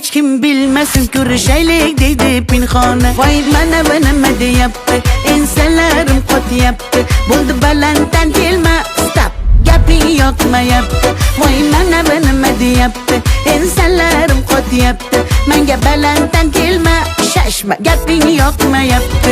hiç kim bilmesin, görüşeylik dedi pinhane. Vay bana deyapti, insanlarım kot yaptı. Buldu balandan kelme, stop, gaping yokma yaptı. Vay bana deyapti, insanlarım kot yaptı. Menga balandan kelme, şaşma, gaping yokma yaptı.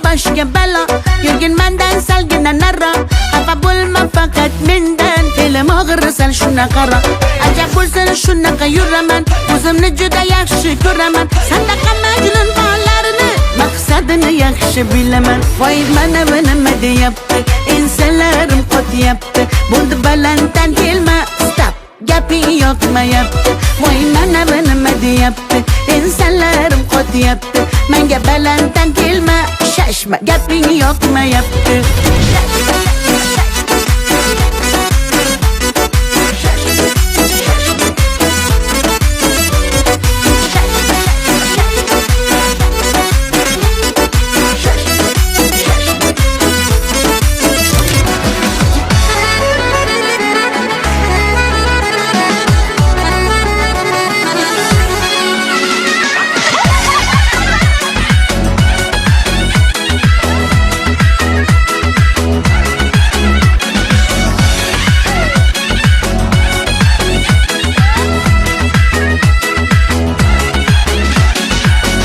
Başka bela, yürgün menden salgına nara. Hava bulma fakat menden, film ağrısal şuna kara. Acak bulsan şuna yürümen, uzumnu juda yakşı göremen. Sandaka mecnun bağlarını, maksadını yakşı bilemen. Vay bana deyapti, insanlarım kot yaptı. Buldu balandan kelme, stop, gapi yokma yaptı. Vay bana deyapti, insanlarım kot yaptı. Menga balandan kelme, şaşma, gaping yokma yaptı.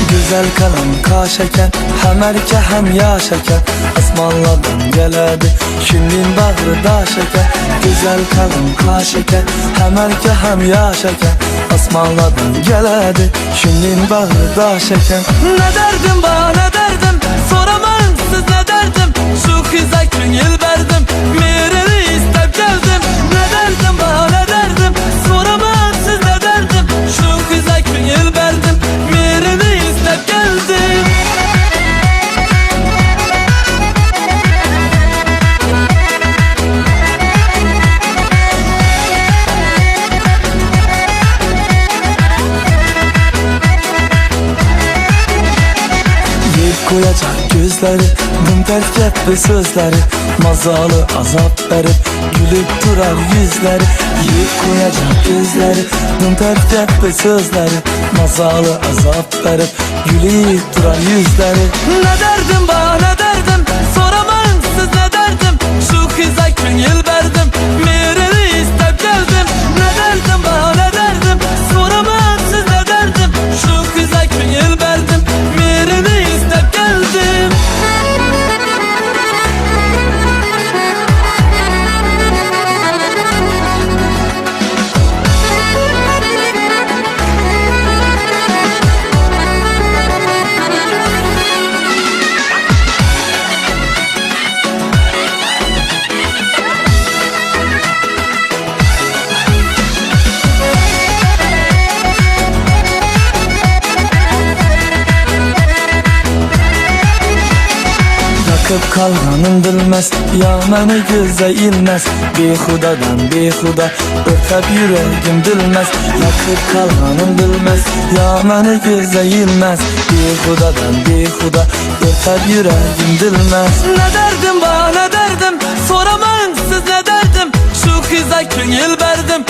Güzel kalan kaşeken, hem erke hem yaşaken. Osmanlı'dan geledi, şimdin bağrı da şeker. Güzel kalan kaşeken, hem erke hem yaşaken. Osmanlı'dan geledi, şimdin bağrı da şeker. Ne derdim bana ne derdim, soramam siz ne derdim. Şu kıza köngül verdim, mirini istep geldim. Ne derdim bana ne derdim, soramam siz ne derdim. Şu kıza köngül verdim, mirini istep geldim. Koyacak gözleri, münterk ve sözleri. Mazalı azap verip, gülüp durar yüzleri. Yiyip koyacak gözleri, münterk ve sözleri. Mazalı azap verip, gülüp durar yüzleri. Ne derdim bana ne derdim, soramam siz ne derdim. Şu kıza köngül verdim, mirini istep geldim. Ne derdim bana ne derdim, soramam siz ne derdim. Şu kıza köngül verdim, mirini istep geldim. Yakıp kalmanın bilmez, ya məni gözə ilməz. Behudadan behuda, ötəb yüreğim bilmez. Yakıp kalmanın bilmez, ya məni gözə ilməz. Behudadan behuda, ötəb yüreğim bilmez. Ne derdim bana ne derdim, soramam siz ne derdim. Şu kıza köngül verdim,